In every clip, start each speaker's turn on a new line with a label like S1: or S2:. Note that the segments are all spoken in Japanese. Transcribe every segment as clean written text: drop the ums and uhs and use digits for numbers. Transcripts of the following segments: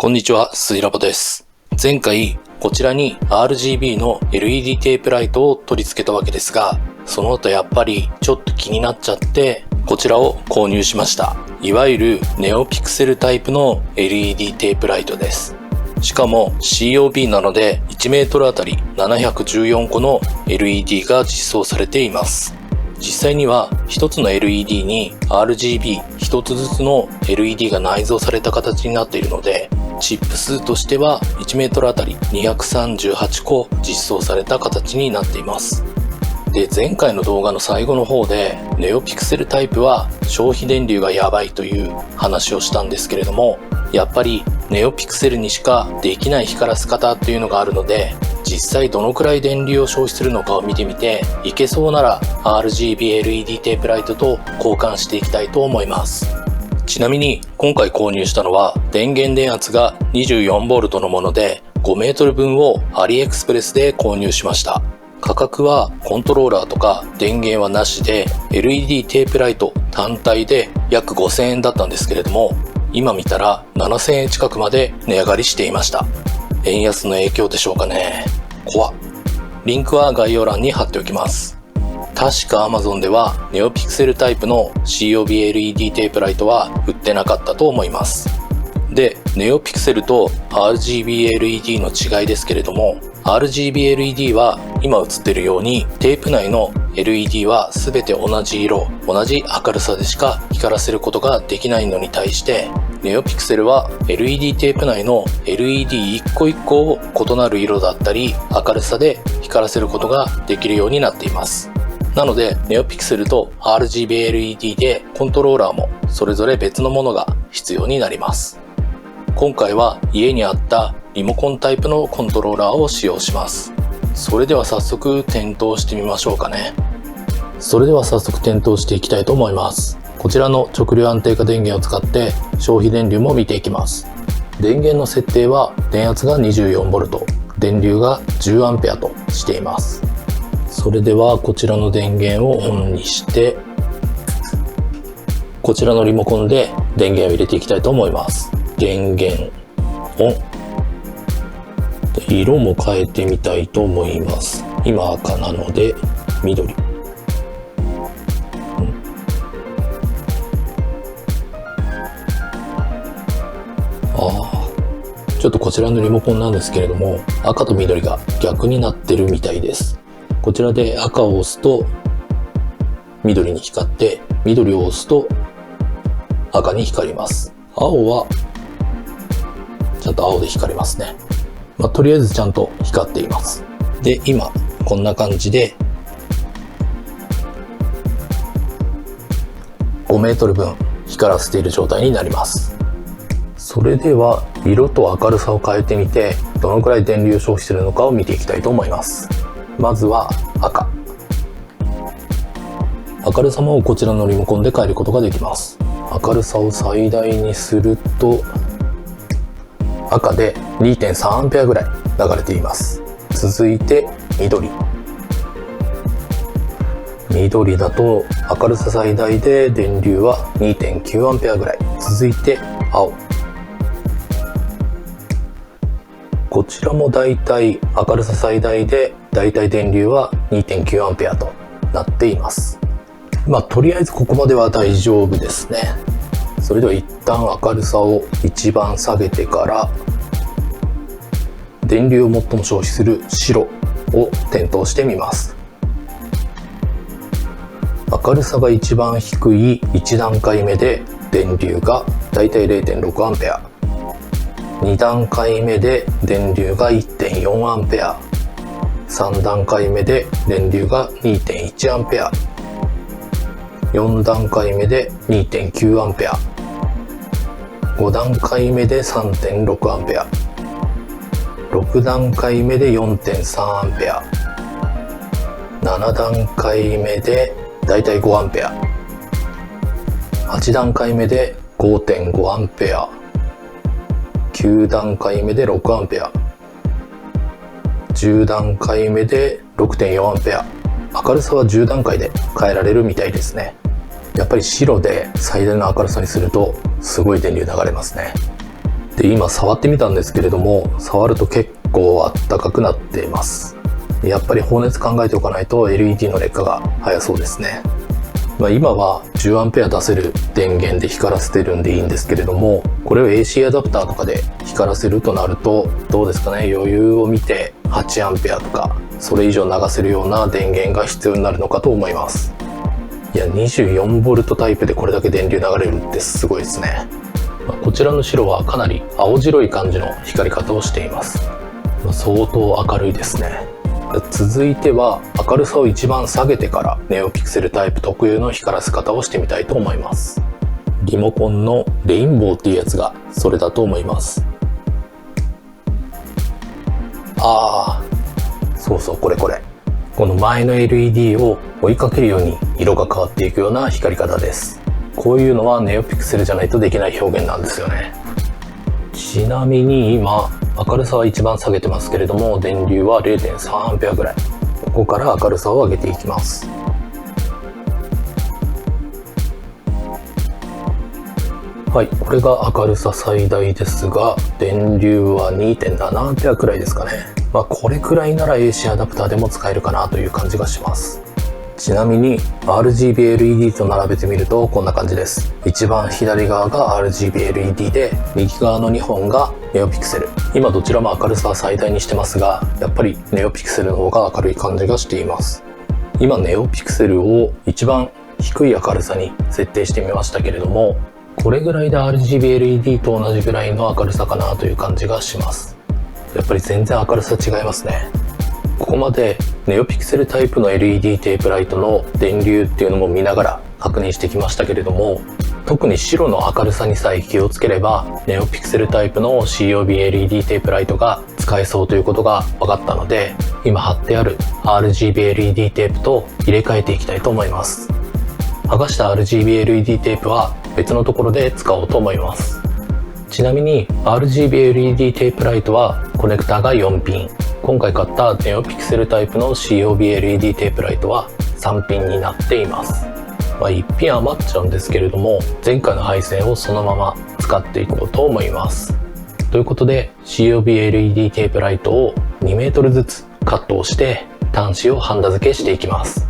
S1: こんにちは、スイラボです。前回、こちらに RGB の LED テープライトを取り付けたわけですが、その後やっぱりちょっと気になっちゃって、こちらを購入しました。いわゆるネオピクセルタイプの LED テープライトです。しかも COB なので1メートルあたり714個の LED が実装されています。実際には1つの LED に RGB1 つずつの LED が内蔵された形になっているので、チップ数としては1メートルあたり238個実装された形になっています。で、前回の動画の最後の方でネオピクセルタイプは消費電流がやばいという話をしたんですけれども、やっぱりネオピクセルにしかできない光らせ方っていうのがあるので、実際どのくらい電流を消費するのかを見てみて、いけそうなら RGB LED テープライトと交換していきたいと思います。ちなみに今回購入したのは電源電圧が 24V のもので、5メートル分をアリエクスプレスで購入しました。価格はコントローラーとか電源はなしで LED テープライト単体で約5000円だったんですけれども、今見たら7000円近くまで値上がりしていました。円安の影響でしょうかね。怖っ。リンクは概要欄に貼っておきます。確か Amazon ではネオピクセルタイプの COB LED テープライトは売ってなかったと思います。で、ネオピクセルと RGB LED の違いですけれども、RGB LED は今映っているようにテープ内の LED は全て同じ色、同じ明るさでしか光らせることができないのに対して、ネオピクセルは LED テープ内の LED 一個一個を異なる色だったり明るさで光らせることができるようになっています。なのでネオピクセルと RGB LED でコントローラーもそれぞれ別のものが必要になります。今回は家にあったリモコンタイプのコントローラーを使用します。それでは早速点灯してみましょうかね。それでは早速点灯していきたいと思います。こちらの直流安定化電源を使って消費電流も見ていきます。電源の設定は電圧が 24V、電流が 10A としています。それではこちらの電源をオンにして、こちらのリモコンで電源を入れていきたいと思います。電源オン。色も変えてみたいと思います。今赤なので緑。ちょっとこちらのリモコンなんですけれども、赤と緑が逆になってるみたいです。こちらで赤を押すと緑に光って、緑を押すと赤に光ります。青はちゃんと青で光りますね。とりあえずちゃんと光っています。で、今こんな感じで5メートル分光らせている状態になります。それでは色と明るさを変えてみて、どのくらい電流を消費するのかを見ていきたいと思います。まずは赤。明るさもこちらのリモコンで変えることができます。明るさを最大にすると赤で 2.3A ぐらい流れています。続いて緑。緑だと明るさ最大で電流は 2.9A ぐらい。続いて青。こちらもだいたい明るさ最大でだいたい電流は 2.9A となっています。とりあえずここまでは大丈夫ですね。それでは一旦明るさを一番下げてから電流を最も消費する白を点灯してみます。明るさが一番低い1段階目で電流がだいたい 0.6A、2段階目で電流が 1.4A、3段階目で電流が 2.1A、4段階目で 2.9A、5段階目で 3.6A、6段階目で 4.3A、7段階目でだいたい 5A、8段階目で 5.5A、9段階目で 6A、10段階目で 6.4A。 明るさは10段階で変えられるみたいですね。やっぱり白で最大の明るさにするとすごい電流流れますね。で、今触ってみたんですけれども、触ると結構あったかくなっています。やっぱり放熱考えておかないと LED の劣化が早そうですね。今は 10A 出せる電源で光らせてるんでいいんですけれども、これを AC アダプターとかで光らせるとなると、どうですかね、余裕を見て 8A とかそれ以上流せるような電源が必要になるのかと思います。いや、24V タイプでこれだけ電流流れるってすごいですね。こちらの白はかなり青白い感じの光り方をしています。相当明るいですね。続いては明るさを一番下げてからネオピクセルタイプ特有の光らせ方をしてみたいと思います。リモコンのレインボーっていうやつがそれだと思います。そうそう、これこの前の LED を追いかけるように色が変わっていくような光り方です。こういうのはネオピクセルじゃないとできない表現なんですよね。ちなみに今明るさは一番下げてますけれども、電流は 0.3A ぐらい。ここから明るさを上げていきます。はい、これが明るさ最大ですが、電流は 2.7A くらいですかね。これくらいなら AC アダプターでも使えるかなという感じがします。ちなみに RGB LED と並べてみるとこんな感じです。一番左側が RGB LED で、右側の2本がネオピクセル。今どちらも明るさは最大にしてますが、やっぱりネオピクセルの方が明るい感じがしています。今ネオピクセルを一番低い明るさに設定してみましたけれども、これぐらいで RGB LED と同じぐらいの明るさかなという感じがします。やっぱり全然明るさ違いますね。ここまでネオピクセルタイプの LED テープライトの電流っていうのも見ながら確認してきましたけれども、特に白の明るさにさえ気をつければネオピクセルタイプの COB-LED テープライトが使えそうということが分かったので、今貼ってある RGB-LED テープと入れ替えていきたいと思います。剥がした RGB-LED テープは別のところで使おうと思います。ちなみに RGB-LED テープライトはコネクタが4ピン、今回買ったネオピクセルタイプの COB-LED テープライトは3ピンになっています。1ピン余っちゃうんですけれども、前回の配線をそのまま使っていこうと思います。ということで COB-LED テープライトを 2m ずつカットをして端子をハンダ付けしていきます。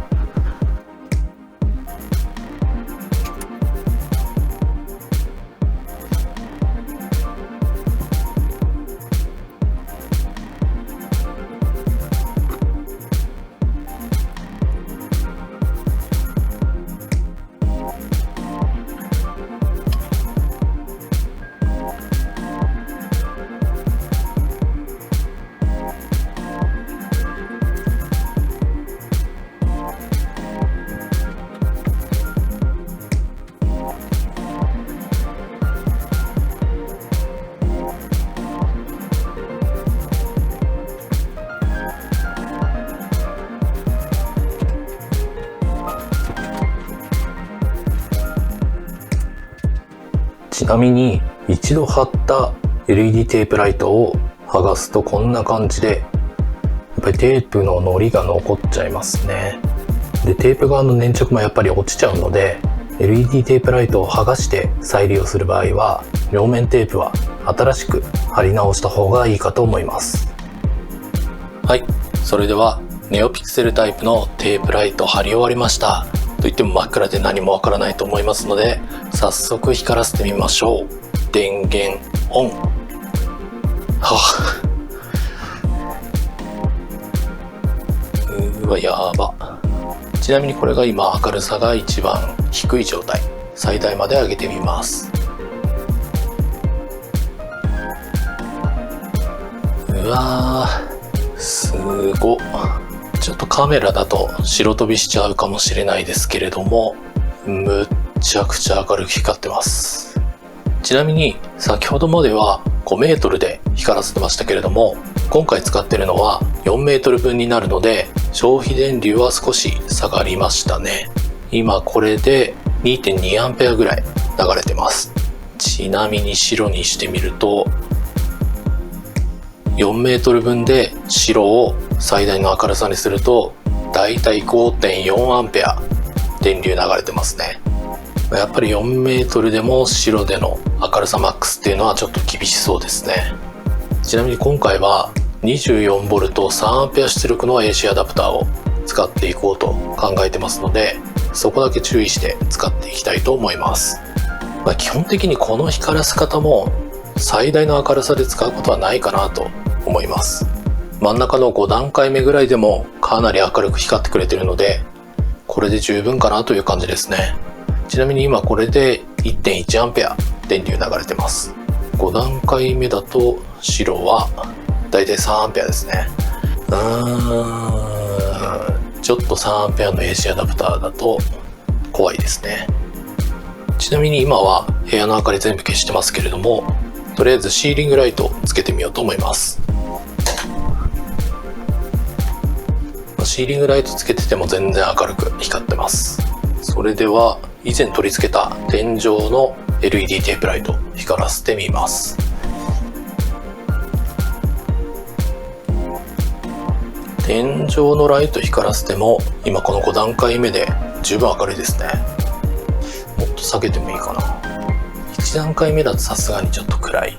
S1: ちなみに一度貼った LED テープライトを剥がすとこんな感じで、やっぱりテープの糊が残っちゃいますね。で、テープ側の粘着もやっぱり落ちちゃうので、 LED テープライトを剥がして再利用する場合は両面テープは新しく貼り直した方がいいかと思います。はい、それではネオピクセルタイプのテープライト貼り終わりました。といっても真っ暗で何もわからないと思いますので、早速光らせてみましょう。電源オン。うわ、やば。ちなみにこれが今明るさが一番低い状態。最大まで上げてみます。うわー、すごっ。ちょっとカメラだと白飛びしちゃうかもしれないですけれども、むっちゃくちゃ明るく光ってます。ちなみに先ほどまでは5メートルで光らせてましたけれども、今回使ってるのは4メートル分になるので消費電流は少し下がりましたね。今これで 2.2A ぐらい流れてます。ちなみに白にしてみると4メートル分で白を最大の明るさにするとだいたい 5.4A 電流流れてますね。やっぱり4メートルでも白での明るさマックスっていうのはちょっと厳しそうですね。ちなみに今回は 24V 3A 出力の AC アダプターを使っていこうと考えてますので、そこだけ注意して使っていきたいと思います。基本的にこの光らせ方も最大の明るさで使うことはないかなと思います。真ん中の5段階目ぐらいでもかなり明るく光ってくれてるので、これで十分かなという感じですね。ちなみに今これで 1.1A 電流流れてます。5段階目だと白はだいたい 3A ですね。ちょっと 3A の AC アダプターだと怖いですね。ちなみに今は部屋の明かり全部消してますけれども、とりあえずシーリングライトをつけてみようと思います。シーリングライトつけてても全然明るく光ってます。それでは以前取り付けた天井の LED テープライト光らせてみます。天井のライト光らせても今この5段階目で十分明るいですね。もっと下げてもいいかな。1段階目だとさすがにちょっと暗い。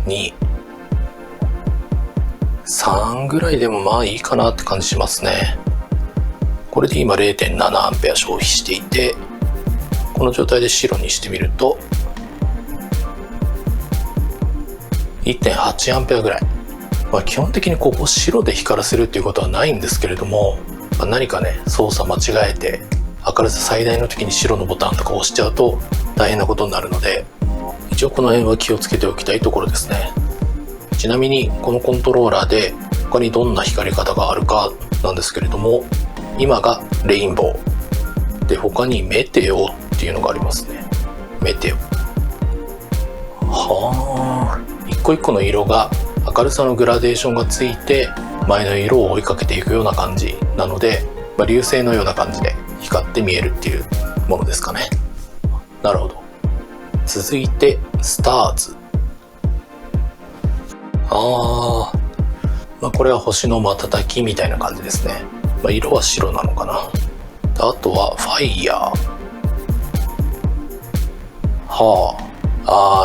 S1: 2、3ぐらいでもまあいいかなって感じしますね。これで今 0.7A 消費していて、この状態で白にしてみると 1.8A ぐらい。基本的にここ白で光らせるっていうことはないんですけれども、何かね操作間違えて明るさ最大の時に白のボタンとか押しちゃうと大変なことになるので、一応この辺は気をつけておきたいところですね。ちなみにこのコントローラーで他にどんな光り方があるかなんですけれども、今がレインボーで、他にメテオっていうのがありますね。メテオ。はあ、一個一個の色が明るさのグラデーションがついて前の色を追いかけていくような感じなので、流星のような感じで光って見えるっていうものですかね。なるほど。続いてスターズ。これは星の瞬きみたいな感じですね。色は白なのかな。あとはファイヤー。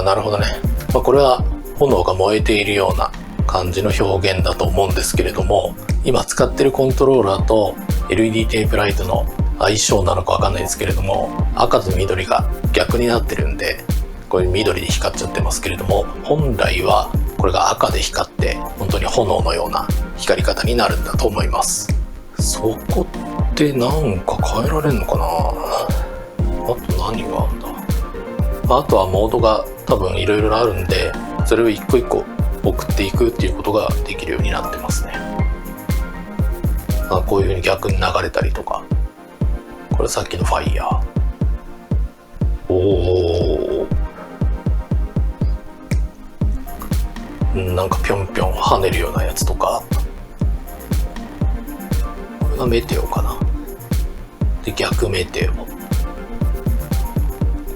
S1: なるほどね。これは炎が燃えているような感じの表現だと思うんですけれども、今使ってるコントローラーと LED テープライトの相性なのかわかんないですけれども、赤と緑が逆になってるんで、これ緑で光っちゃってますけれども、本来はこれが赤で光って本当に炎のような光り方になるんだと思います。そこってなんか変えられるのかな。あと何があるんだ。あとはモードが多分いろいろあるんで、それを一個一個送っていくっていうことができるようになってますね。こういう風に逆に流れたりとか。これさっきのファイヤー。なんかぴょんぴょん跳ねるようなやつとか。これがメテオかな。で、逆メテオ。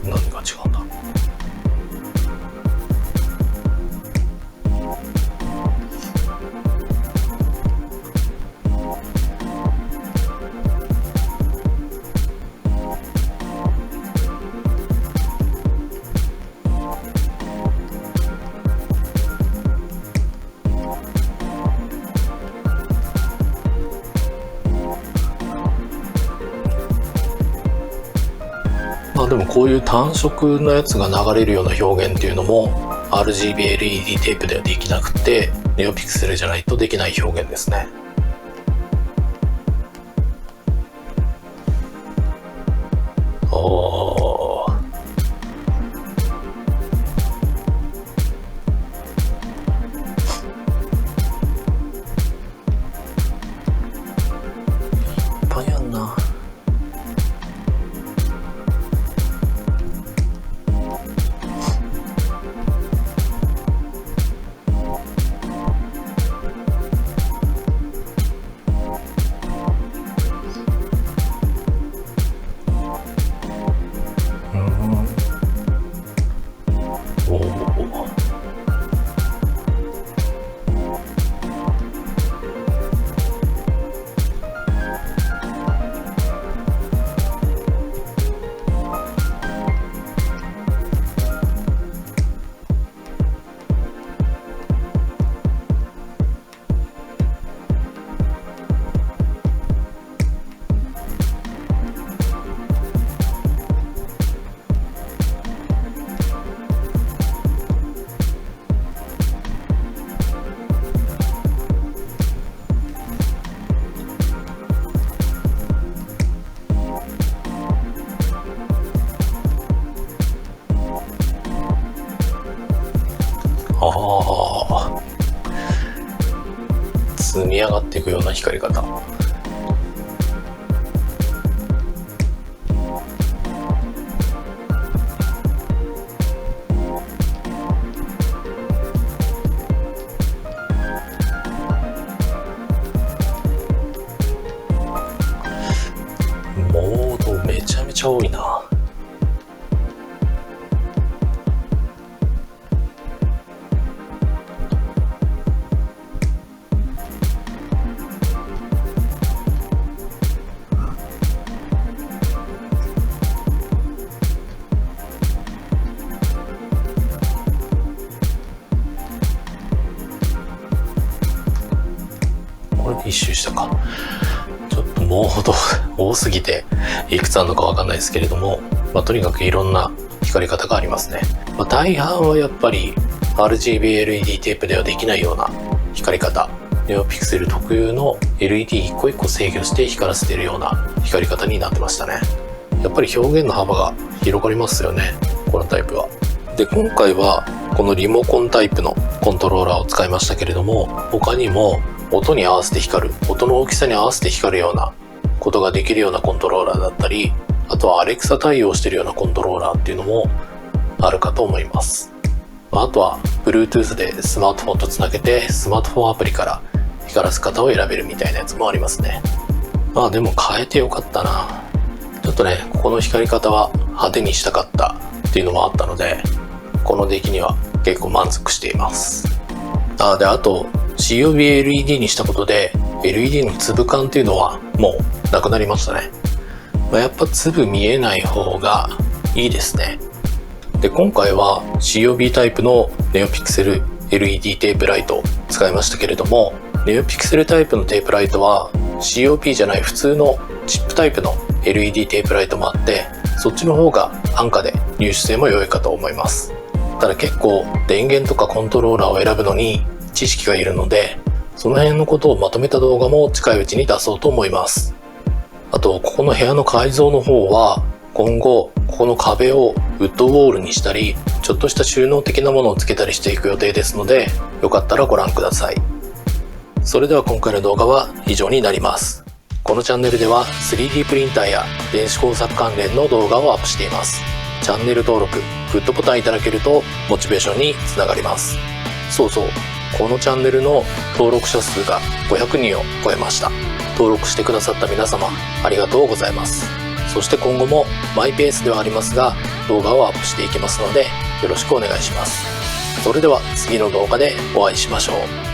S1: 何が違うんだ。でもこういう単色のやつが流れるような表現っていうのも RGB LED テープではできなくて、ネオピクセルじゃないとできない表現ですね。いっぱいあんな。あ、積み上がっていくような光り方。モードめちゃめちゃ多いな。これで一周したか。ちょっとモード多すぎていくつあるのかわかんないですけれども、とにかくいろんな光り方がありますね。大半はやっぱり RGB-LED テープではできないような光り方、ネオピクセル特有の LED 一個一個制御して光らせているような光り方になってましたね。やっぱり表現の幅が広がりますよね、このタイプは。で、今回はこのリモコンタイプのコントローラーを使いましたけれども、他にも音に合わせて光る、音の大きさに合わせて光るようなことができるようなコントローラーだったり、あとは Alexa 対応しているようなコントローラーっていうのもあるかと思います。あとは Bluetooth でスマートフォンとつなげてスマートフォンアプリから光らす方を選べるみたいなやつもありますね。でも変えてよかったな。ちょっとね、ここの光り方は派手にしたかったっていうのもあったので、この出来には結構満足しています。で、あと COB-LED にしたことで LED の粒感っていうのはもうなくなりましたね。やっぱ粒見えない方がいいですね。で、今回は COB タイプのネオピクセル LED テープライトを使いましたけれども、ネオピクセルタイプのテープライトは COP じゃない普通のチップタイプの LED テープライトもあって、そっちの方が安価で入手性も良いかと思います。ただ結構電源とかコントローラーを選ぶのに知識がいるので、その辺のことをまとめた動画も近いうちに出そうと思います。あと、ここの部屋の改造の方は今後ここの壁をウッドウォールにしたり、ちょっとした収納的なものをつけたりしていく予定ですので、よかったらご覧ください。それでは今回の動画は以上になります。このチャンネルでは 3D プリンターや電子工作関連の動画をアップしています。チャンネル登録、グッドボタンいただけるとモチベーションにつながります。そうそう、このチャンネルの登録者数が500人を超えました。登録してくださった皆様、ありがとうございます。そして今後もマイペースではありますが、動画をアップしていきますので、よろしくお願いします。それでは次の動画でお会いしましょう。